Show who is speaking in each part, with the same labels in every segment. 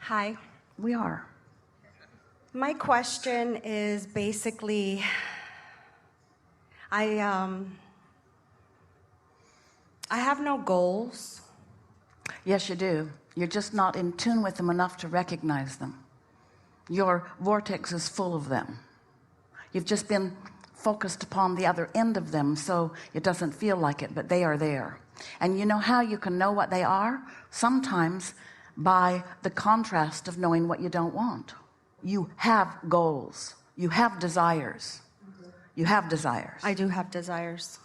Speaker 1: Hi.
Speaker 2: We are.
Speaker 1: My question is basically, I have no goals.
Speaker 2: Yes, you do. You're just not in tune with them enough to recognize them. Your vortex is full of them. You've just been focused upon the other end of them, so it doesn't feel like it, but they are there. And you know how you can know what they are? Sometimes by the contrast of knowing what you don't want. You have goals. You have desires. You have desires.
Speaker 1: I do have desires.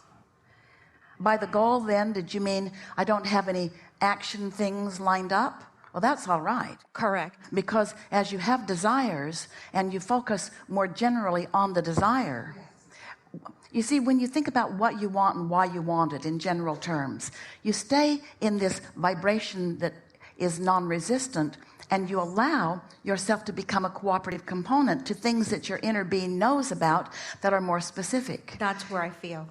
Speaker 2: By the goal, then, did you mean I don't have any action things lined up? Well, that's all right.
Speaker 1: Correct.
Speaker 2: Because as you have desires and you focus more generally on the desire, you see, when you think about what you want and why you want it in general terms, you stay in this vibration that is non-resistant, and you allow yourself to become a cooperative component to things that your inner being knows about that are more specific.
Speaker 1: That's where I feel.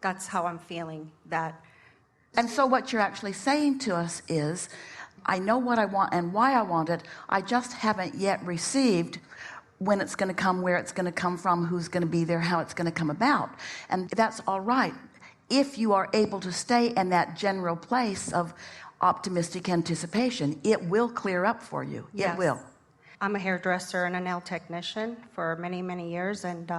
Speaker 1: That's how I'm feeling that.
Speaker 2: And so what you're actually saying to us is, I know what I want and why I want it. I just haven't yet received when it's going to come, where it's going to come from, who's going to be there, how it's going to come about. And that's all right if you are able to stay in that general place of optimistic anticipation. It will clear up for you.
Speaker 1: Yes.
Speaker 2: It will.
Speaker 1: I'm a hairdresser and a nail technician for many, many years, and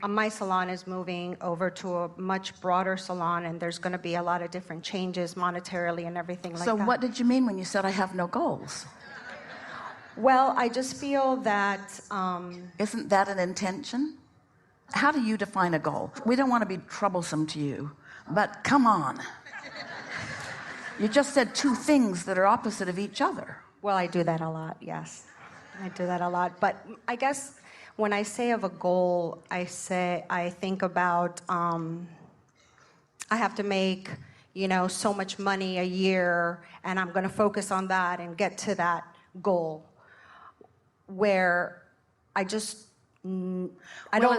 Speaker 1: my salon is moving over to a much broader salon, and there's going to be a lot of different changes monetarily and everything like that.
Speaker 2: So what did you mean when you said I have no goals?
Speaker 1: Well, I just feel that...
Speaker 2: Isn't that an intention? How do you define a goal? We don't want to be troublesome to you, but come on. You just said two things that are opposite of each other.
Speaker 1: Well, I do that a lot, yes. I do that a lot. But I guess when I say of a goal, I think about I have to make, so much money a year, and I'm going to focus on that and get to that goal. Where I don't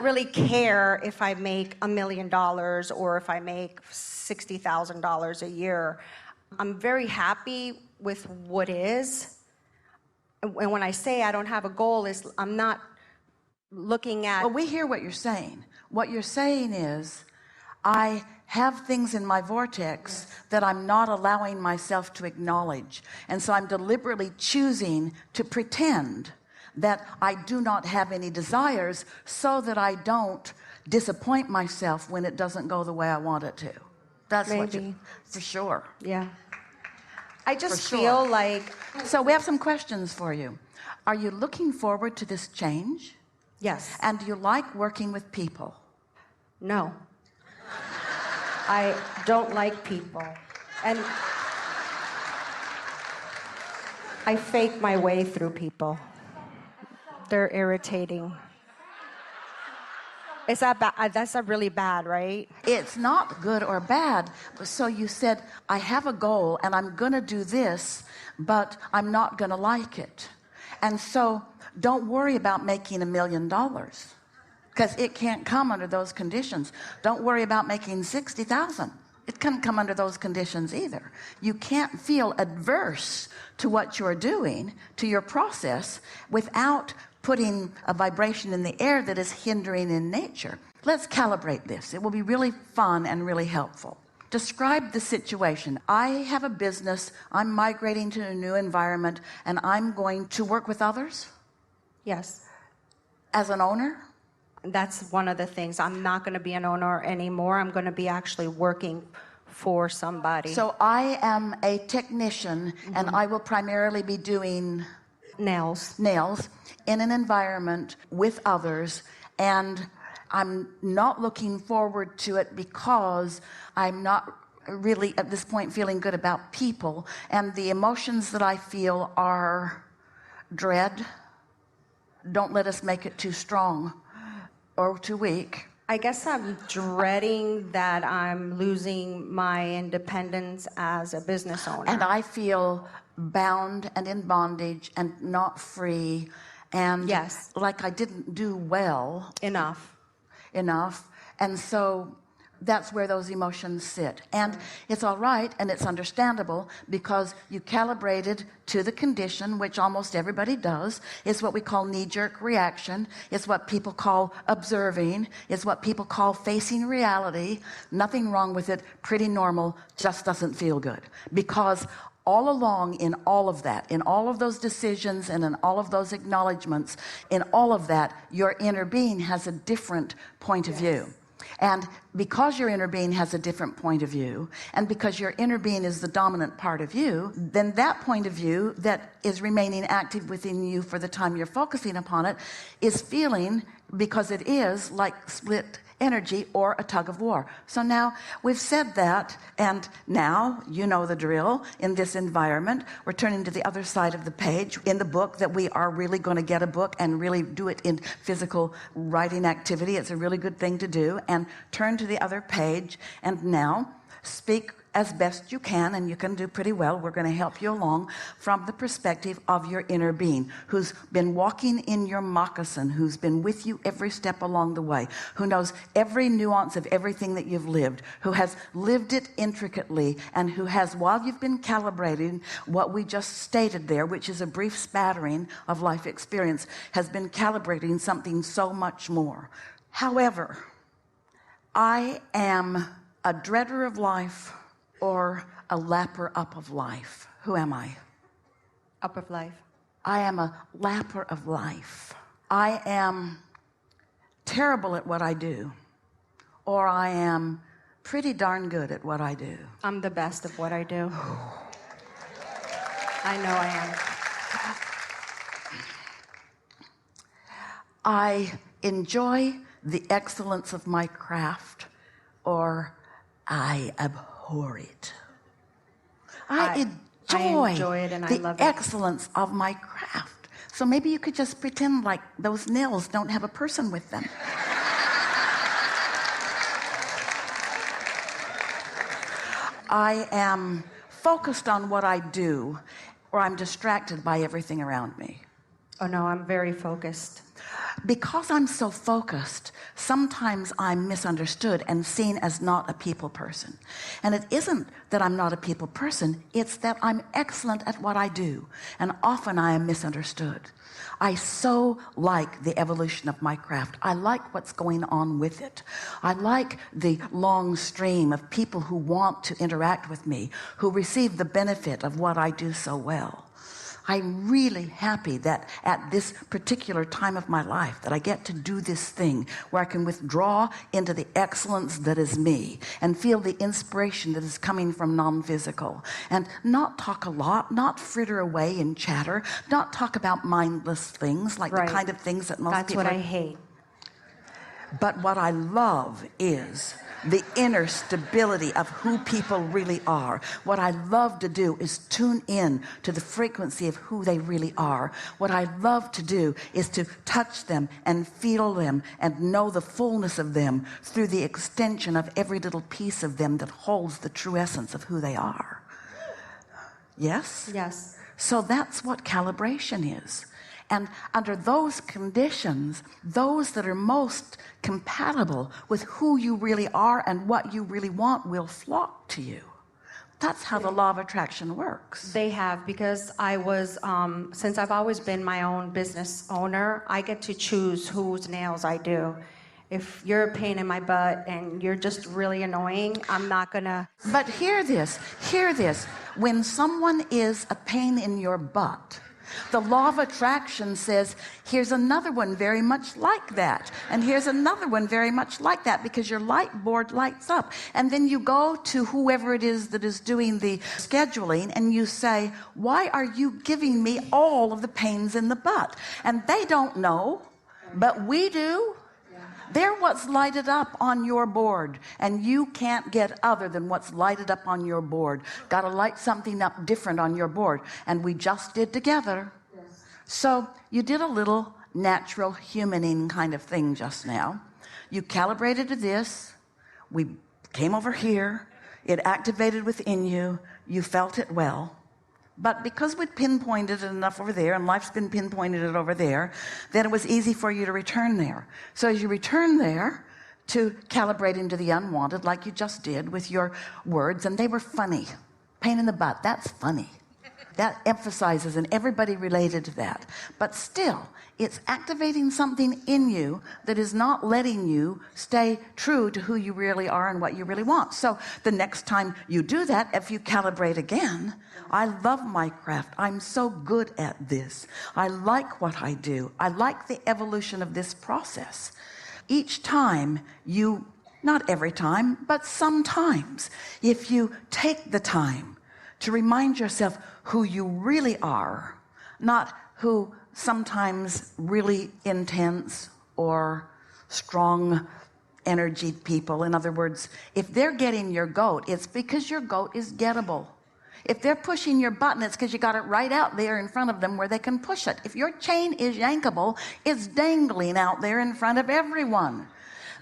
Speaker 1: really care if I make $1 million or if I make $60,000 a year. I'm very happy with what is. And when I say I don't have a goal, I'm not looking at...
Speaker 2: Well, we hear what you're saying. What you're saying is, I have things in my vortex that I'm not allowing myself to acknowledge. And so I'm deliberately choosing to pretend that I do not have any desires so that I don't disappoint myself when it doesn't go the way I want it to. That's what you... For sure.
Speaker 1: Yeah. I just feel like...
Speaker 2: So we have some questions for you. Are you looking forward to this change?
Speaker 1: Yes.
Speaker 2: And do you like working with people?
Speaker 1: No. I don't like people. And I fake my way through people. They're irritating. Is that bad? That's really bad, right?
Speaker 2: It's not good or bad. So you said, I have a goal and I'm going to do this, but I'm not going to like it. And so don't worry about making $1 million, because it can't come under those conditions. Don't worry about making 60,000. It can't come under those conditions either. You can't feel adverse to what you're doing, to your process, without putting a vibration in the air that is hindering in nature. Let's calibrate this. It will be really fun and really helpful. Describe the situation. I have a business. I'm migrating to a new environment, and I'm going to work with others?
Speaker 1: Yes.
Speaker 2: As an owner?
Speaker 1: That's one of the things. I'm not going to be an owner anymore. I'm going to be actually working for somebody.
Speaker 2: So I am a technician, and I will primarily be doing...
Speaker 1: Nails
Speaker 2: in an environment with others, and I'm not looking forward to it because I'm not really at this point feeling good about people, and the emotions that I feel are dread. Don't let us make it too strong or too weak.
Speaker 1: I guess I'm dreading that I'm losing my independence as a business owner.
Speaker 2: And I feel bound and in bondage and not free, and
Speaker 1: yes,
Speaker 2: like I didn't do well
Speaker 1: enough.
Speaker 2: And so that's where those emotions sit. And it's all right and it's understandable because you calibrated to the condition, which almost everybody does. It's what we call knee-jerk reaction. It's what people call observing. It's what people call facing reality. Nothing wrong with it. Pretty normal. Just doesn't feel good. Because all along in all of that, in all of those decisions and in all of those acknowledgments, in all of that, your inner being has a different point of view. And because your inner being has a different point of view, and because your inner being is the dominant part of you, then that point of view that is remaining active within you for the time you're focusing upon it is feeling, because it is, like split energy or a tug of war. So now we've said that, and now you know the drill. In this environment, we're turning to the other side of the page in the book that we are really going to get a book and really do it in physical writing activity. It's a really good thing to do. And turn to the other page, and now speak as best you can, and you can do pretty well. We're going to help you along from the perspective of your inner being, who's been walking in your moccasin, who's been with you every step along the way, who knows every nuance of everything that you've lived, who has lived it intricately, and who has, while you've been calibrating what we just stated there, which is a brief spattering of life experience, has been calibrating something so much more. However, I am a dreader of life or a lapper up of life. Who am I?
Speaker 1: Up of life.
Speaker 2: I am a lapper of life. I am terrible at what I do, or I am pretty darn good at what I do.
Speaker 1: I'm the best of what I do. I know I am.
Speaker 2: I enjoy the excellence of my craft, or I abhor it. I enjoy
Speaker 1: it and I
Speaker 2: the
Speaker 1: love it.
Speaker 2: excellence of my craft. So maybe you could just pretend like those nails don't have a person with them. I am focused on what I do, or I'm distracted by everything around me.
Speaker 1: Oh no, I'm very focused.
Speaker 2: Because I'm so focused, sometimes I'm misunderstood and seen as not a people person. And it isn't that I'm not a people person, it's that I'm excellent at what I do, and often I am misunderstood. I so like the evolution of my craft. I like what's going on with it. I like the long stream of people who want to interact with me, who receive the benefit of what I do so well. I'm really happy that at this particular time of my life that I get to do this thing where I can withdraw into the excellence that is me and feel the inspiration that is coming from non-physical, and not talk a lot, not fritter away and chatter, not talk about mindless things like the kind of things that most people...
Speaker 1: That's what I hate.
Speaker 2: But what I love is the inner stability of who people really are. What I love to do is tune in to the frequency of who they really are. What I love to do is to touch them and feel them and know the fullness of them through the extension of every little piece of them that holds the true essence of who they are. Yes?
Speaker 1: Yes.
Speaker 2: So that's what calibration is. And under those conditions, those that are most compatible with who you really are and what you really want will flock to you. That's how the law of attraction works.
Speaker 1: They have, because I was, since I've always been my own business owner, I get to choose whose nails I do. If you're a pain in my butt and you're just really annoying, I'm not gonna...
Speaker 2: But hear this. When someone is a pain in your butt, the law of attraction says, here's another one very much like that. And here's another one very much like that, because your light board lights up. And then you go to whoever it is that is doing the scheduling and you say, why are you giving me all of the pains in the butt? And they don't know, but we do. They're what's lighted up on your board, and you can't get other than what's lighted up on your board. Got to light something up different on your board, and we just did together. Yes. So you did a little natural humaning kind of thing just now. You calibrated to this. We came over here. It activated within you. You felt it well. But because we'd pinpointed it enough over there, and life's been pinpointed it over there, then it was easy for you to return there. So as you return there to calibrate into the unwanted, like you just did with your words, and they were funny. Pain in the butt, that's funny. That emphasizes, and everybody related to that. But still, it's activating something in you that is not letting you stay true to who you really are and what you really want. So the next time you do that, if you calibrate again, I love my craft. I'm so good at this. I like what I do. I like the evolution of this process. Each time you, not every time, but sometimes, if you take the time to remind yourself who you really are, not who sometimes really intense or strong energied people. In other words, if they're getting your goat, it's because your goat is gettable. If they're pushing your button, it's because you got it right out there in front of them where they can push it. If your chain is yankable, it's dangling out there in front of everyone.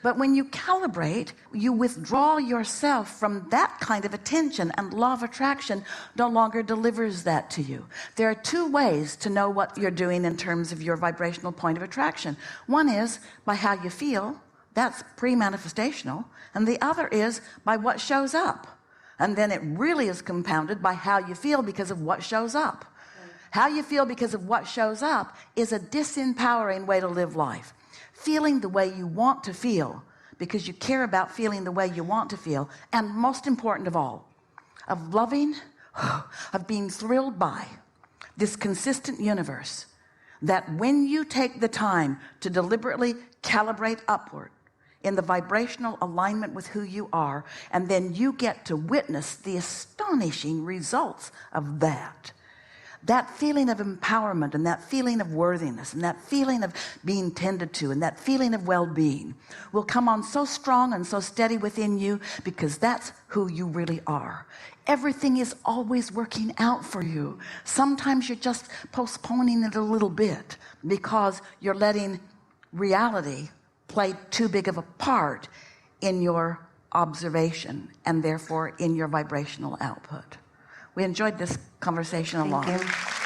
Speaker 2: But when you calibrate, you withdraw yourself from that kind of attention, and law of attraction no longer delivers that to you. There are two ways to know what you're doing in terms of your vibrational point of attraction. One is by how you feel. That's pre-manifestational. And the other is by what shows up. And then it really is compounded by how you feel because of what shows up. How you feel because of what shows up is a disempowering way to live life. Feeling the way you want to feel because you care about feeling the way you want to feel, and most important of all, of loving, of being thrilled by this consistent universe, that when you take the time to deliberately calibrate upward in the vibrational alignment with who you are, and then you get to witness the astonishing results of that. That feeling of empowerment and that feeling of worthiness and that feeling of being tended to and that feeling of well-being will come on so strong and so steady within you, because that's who you really are. Everything is always working out for you. Sometimes you're just postponing it a little bit because you're letting reality play too big of a part in your observation and therefore in your vibrational output. We enjoyed this conversation a lot.
Speaker 1: Thank you.